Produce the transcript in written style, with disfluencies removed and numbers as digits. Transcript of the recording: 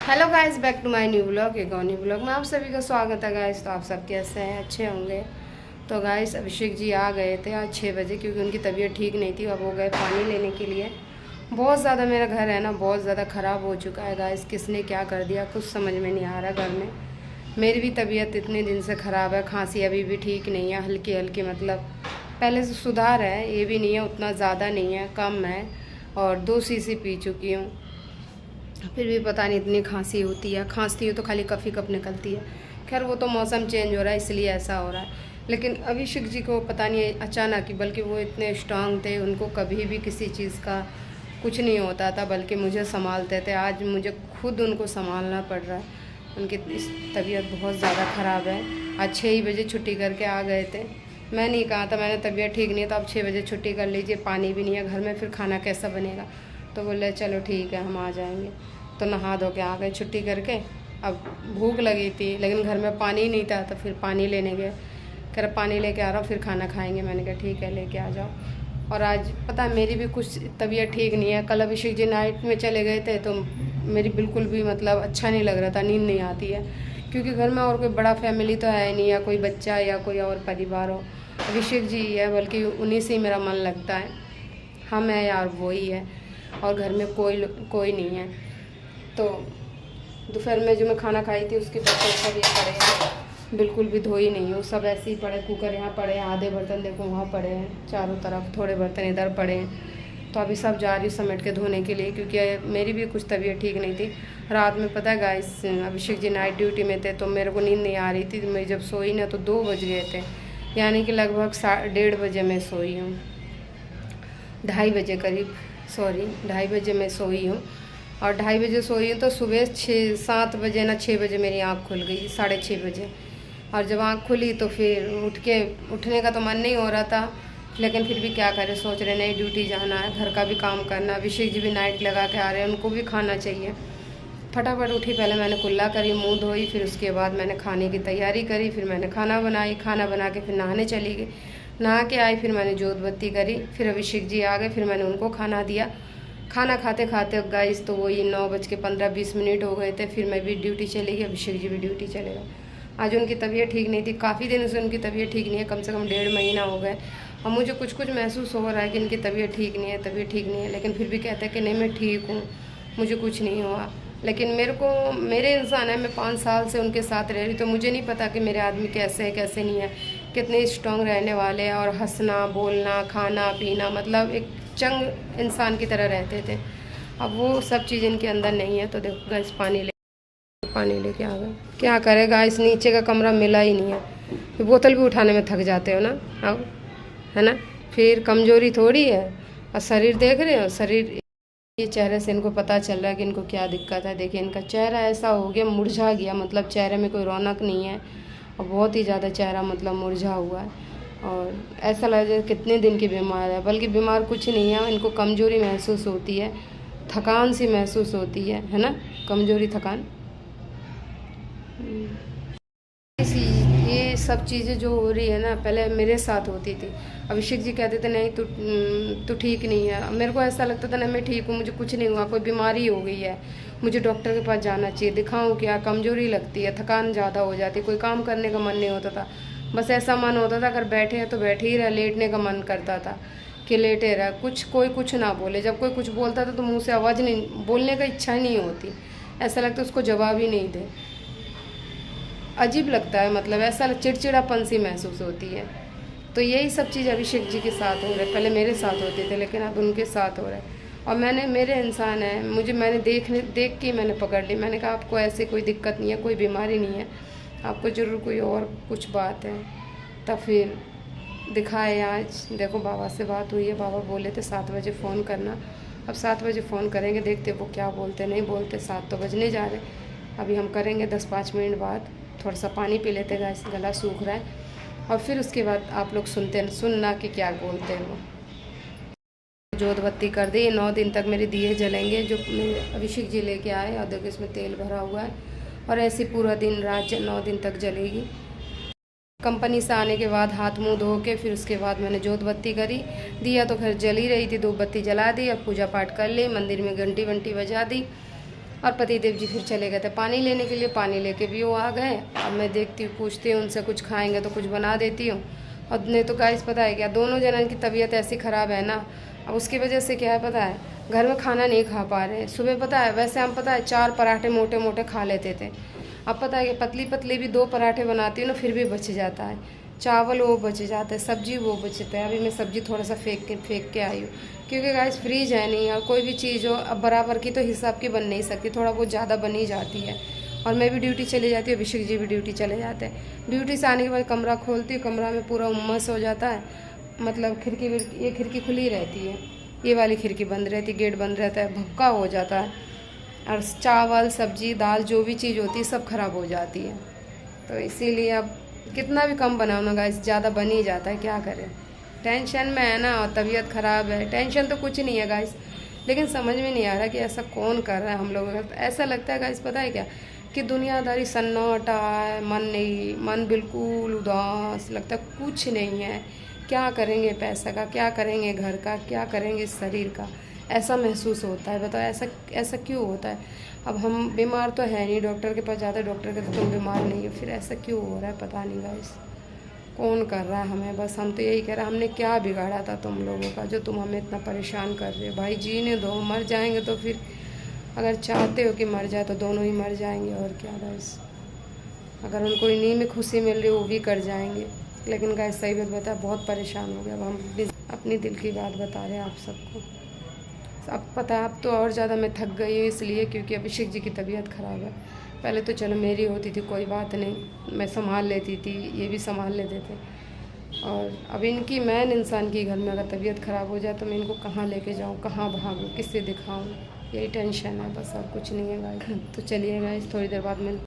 Hello guys, back to my new blog. एक और new blog में आप सभी का स्वागत है गाइस। तो आप सब कैसे हैं? अच्छे होंगे। तो गाइस अभिषेक जी आ गए थे आज 6 बजे, क्योंकि उनकी तबीयत ठीक नहीं थी। अब वो गए पानी लेने के लिए। बहुत ज़्यादा मेरा घर है ना, बहुत ज़्यादा ख़राब हो चुका है गाइस। किसने क्या कर दिया कुछ समझ में नहीं आ रहा घर में। मेरी भी तबीयत इतने दिन से ख़राब है, खांसी अभी भी ठीक नहीं है, हल्की हल्की, मतलब पहले से सुधार है, ये भी नहीं है उतना ज़्यादा नहीं है, कम है। और 2 शीशी पी चुकी हूँ, फिर भी पता नहीं इतनी खांसी होती है। खांसती हो तो खाली कफ़ी कप निकलती है। खैर वो तो मौसम चेंज हो रहा है इसलिए ऐसा हो रहा है। लेकिन अभिषेक जी को पता नहीं अचानक ही, बल्कि वो इतने स्ट्रांग थे, उनको कभी भी किसी चीज़ का कुछ नहीं होता था, बल्कि मुझे संभालते थे। आज मुझे खुद उनको संभालना पड़ रहा है। उनकी तबीयत बहुत ज़्यादा ख़राब है। आज 6 ही बजे छुट्टी करके आ गए थे। मैं नहीं कहा था, मैंने तबीयत ठीक नहीं है तो आप 6 बजे छुट्टी कर लीजिए, पानी भी नहीं है घर में, फिर खाना कैसा बनेगा। तो बोले चलो ठीक है हम आ जाएंगे। तो नहा धो के आ गए छुट्टी करके। अब भूख लगी थी लेकिन घर में पानी नहीं था, तो फिर पानी लेने गए। कह रहा पानी लेके आ रहा हूँ फिर खाना खाएंगे। मैंने कहा ठीक है लेके आ जाओ। और आज पता है मेरी भी कुछ तबीयत ठीक नहीं है। कल अभिषेक जी नाइट में चले गए थे तो मेरी बिल्कुल भी मतलब अच्छा नहीं लग रहा था, नींद नहीं आती है, क्योंकि घर में और कोई बड़ा फैमिली तो है नहीं, या कोई बच्चा या कोई और परिवार हो। अभिषेक जी ही है, बल्कि उन्हीं से ही मेरा मन लगता है। हम है यार वो ही है, और घर में कोई नहीं है। तो दोपहर में जो मैं खाना खाई थी उसके बर्तन सब ये पड़े हैं, बिल्कुल भी धोई नहीं हूँ, सब ऐसे ही पड़े। कुकर यहाँ पड़े हैं, आधे बर्तन देखो वहाँ पड़े हैं, चारों तरफ थोड़े बर्तन इधर पड़े हैं। तो अभी सब जा रही हूँ समेट के धोने के लिए, क्योंकि मेरी भी कुछ तबीयत ठीक नहीं थी। रात में पता है guys, Abhishek ji night duty में थे तो मेरे को नींद नहीं आ रही थी। मैं जब सोई ना तो 2 बज गए थे, यानी कि लगभग 1:30 बजे मैं सोई हूँ, 2:30 बजे करीब, सॉरी 2:30 बजे मैं सोई हूँ। और 2:30 बजे सोई हूँ तो सुबह 6-7 बजे ना 6 बजे मेरी आँख खुल गई, 6:30 बजे। और जब आँख खुली तो फिर उठने का तो मन नहीं हो रहा था, लेकिन फिर भी क्या करें, सोच रहे नहीं ड्यूटी जाना है, घर का भी काम करना। अभिषेक जी भी नाइट लगा के आ रहे हैं, उनको भी खाना चाहिए। फटाफट उठी, पहले मैंने कुल्ला करी, मुँह धोई, फिर उसके बाद मैंने खाने की तैयारी करी, फिर मैंने खाना बनाई, खाना बना के फिर नहाने चली गई। नहा के आई, फिर मैंने जोत बत्ती करी, फिर अभिषेक जी आ गए, फिर मैंने उनको खाना दिया। खाना खाते खाते गाइस तो वही 9:15-20 हो गए थे। फिर मैं भी ड्यूटी चली गई, अभिषेक जी भी ड्यूटी चले गए। आज उनकी तबीयत ठीक नहीं थी, काफ़ी दिन से उनकी तबीयत ठीक नहीं है, कम से कम 1.5 महीना हो गए। और मुझे कुछ कुछ महसूस हो रहा है कि इनकी तबीयत ठीक नहीं है, तबीयत ठीक नहीं है, लेकिन फिर भी कहते हैं कि नहीं मैं ठीक हूँ, मुझे कुछ नहीं हुआ। लेकिन मेरे इंसान है, मैं 5 साल से उनके साथ रह रही, तो मुझे नहीं पता कि मेरे आदमी कैसे है कैसे नहीं है, कितने स्ट्रांग रहने वाले हैं, और हंसना बोलना खाना पीना, मतलब एक चंग इंसान की तरह रहते थे। अब वो सब चीज़ इनके अंदर नहीं है। तो देखो गैस पानी लेके आ गए। क्या करेगा, इस नीचे का कमरा मिला ही नहीं है, फिर बोतल भी उठाने में थक जाते हो ना, अब है ना। फिर कमजोरी थोड़ी है, और शरीर देख रहे हो, शरीर ये चेहरे से इनको पता चल रहा है कि इनको क्या दिक्कत है। देखिए इनका चेहरा ऐसा हो गया, मुरझा गया, मतलब चेहरे में कोई रौनक नहीं है, और बहुत ही ज़्यादा चेहरा मतलब मुरझा हुआ है। और ऐसा लग रहा है कितने दिन की बीमार है, बल्कि बीमार कुछ नहीं है, इनको कमजोरी महसूस होती है, थकान सी महसूस होती है ना, कमजोरी थकान। इसी ये सब चीज़ें जो हो रही है ना, पहले मेरे साथ होती थी। अभिषेक जी कहते थे नहीं तू ठीक नहीं है, मेरे को ऐसा लगता था ना मैं ठीक हूँ, मुझे कुछ नहीं हुआ, कोई बीमारी हो गई है, मुझे डॉक्टर के पास जाना चाहिए, दिखाऊं क्या, कमजोरी लगती है, थकान ज़्यादा हो जाती, कोई काम करने का मन नहीं होता था। बस ऐसा मन होता था अगर बैठे हैं तो बैठे ही रह, लेटने का मन करता था कि लेटे रह, कोई कुछ ना बोले। जब कोई कुछ बोलता था तो मुँह से आवाज़ नहीं, बोलने का इच्छा ही नहीं होती, ऐसा लगता उसको जवाब ही नहीं दे, अजीब लगता है, मतलब ऐसा चिड़चिड़ापन सी महसूस होती है। तो यही सब चीज़ अभिषेक जी के साथ हो रहा है, पहले मेरे साथ होते थे लेकिन अब उनके साथ हो रहा है। और मेरे इंसान है, मैंने देख के मैंने पकड़ ली। मैंने कहा आपको ऐसे कोई दिक्कत नहीं है, कोई बीमारी नहीं है, आपको ज़रूर कोई और कुछ बात है। तब फिर दिखाए आज, देखो बाबा से बात हुई है, बाबा बोले थे 7 बजे फ़ोन करना। अब 7 बजे फ़ोन करेंगे, देखते वो क्या बोलते नहीं बोलते। 7 तो बजने जा रहे, अभी हम करेंगे 10-5 मिनट बाद। थोड़ा सा पानी पी लेते गाइस, गला सूख रहा है, और फिर उसके बाद आप लोग सुनना कि क्या बोलते हैं वो। जोत बत्ती कर दी, 9 दिन तक मेरे दिए जलेंगे जो मेरे अभिषेक जी लेके आए, और देखो इसमें तेल भरा हुआ है, और ऐसे पूरा दिन रात 9 दिन तक जलेगी। कंपनी से आने के बाद हाथ मुंह धो के फिर उसके बाद मैंने जोत बत्ती करी, दिया तो खैर जल ही रही थी, 2 बत्ती जला दी, और पूजा पाठ कर ली, मंदिर में घंटी वंटी बजा दी। और पतिदेव जी फिर चले गए थे पानी लेने के लिए, पानी लेके भी वो आ गए। अब मैं देखती हूँ, पूछती हूँ उनसे, कुछ खाएंगे तो कुछ बना देती हूँ। और नहीं तो गाइस पता है क्या, दोनों जनन की तबीयत ऐसी ख़राब है ना, अब उसकी वजह से क्या है पता है, घर में खाना नहीं खा पा रहे हैं। सुबह पता है, वैसे हम पता है 4 पराठे मोटे मोटे खा लेते थे। अब पता है कि पतली पतली भी 2 पराठे बनाती हूँ ना, फिर भी बच जाता है। चावल वो बच जाता है, सब्जी वो बचता है। अभी मैं सब्जी थोड़ा सा फेंक के आई हूँ, क्योंकि गाइस फ्रीज है नहीं, और कोई भी चीज़ हो अब बराबर की तो हिसाब की बन नहीं सकती, थोड़ा बहुत ज़्यादा बन ही जाती है। और मैं भी ड्यूटी चली जाती हूँ, अभिषेक जी भी ड्यूटी चले जाते हैं। ड्यूटी से आने के बाद कमरा खोलती हूँ, कमरा में पूरा उम्मस हो जाता है। मतलब ये खिड़की खुली रहती है, ये वाली खिड़की बंद रहती, गेट बंद रहता है, भक्का हो जाता है। और चावल सब्जी दाल जो भी चीज़ होती है सब खराब हो जाती है। तो इसीलिए अब कितना भी कम बनाओ ना गाइस, ज़्यादा बन ही जाता है, क्या करें। टेंशन में है ना, और तबीयत ख़राब है। टेंशन तो कुछ नहीं है गाइस, लेकिन समझ में नहीं आ रहा कि ऐसा कौन कर रहा है हम लोगों का। ऐसा लगता है गाइस पता है क्या, कि दुनियादारी सन्नाटा है, मन बिल्कुल उदास लगता है, कुछ नहीं है। क्या करेंगे पैसा का, क्या करेंगे घर का, क्या करेंगे शरीर का, ऐसा महसूस होता है। बताओ ऐसा क्यों होता है। अब हम बीमार तो है नहीं, डॉक्टर के पास जाते, डॉक्टर कहते तुम बीमार नहीं हो, फिर ऐसा क्यों हो रहा है पता नहीं गाइस। कौन कर रहा है हमें, बस हम तो यही कह रहे हैं, हमने क्या बिगाड़ा था तुम लोगों का जो तुम हमें इतना परेशान कर रहे हो। भाई जीने दो, मर जाएंगे तो फिर अगर चाहते हो कि मर जाए तो दोनों ही मर जाएंगे, और क्या गाइस। अगर उनको इन्हीं में खुशी मिल रही वो भी कर जाएंगे। लेकिन गाइस सही बात बता, बहुत परेशान हो गया। अब हम अपनी दिल की बात बता रहे हैं आप सबको। अब पता है, अब तो और ज़्यादा मैं थक गई हूँ, इसलिए क्योंकि अभिषेक जी की तबीयत ख़राब है। पहले तो चलो मेरी होती थी कोई बात नहीं, मैं संभाल लेती थी, ये भी संभाल लेते थे। और अब इनकी मैन इंसान की घर में अगर तबीयत ख़राब हो जाए तो मैं इनको कहाँ लेके जाऊँ, कहाँ भागूँ, किससे दिखाऊँ, यही टेंशन है बस, और कुछ नहीं है गाइस। तो चलिए गाइस, थोड़ी देर बाद मिलते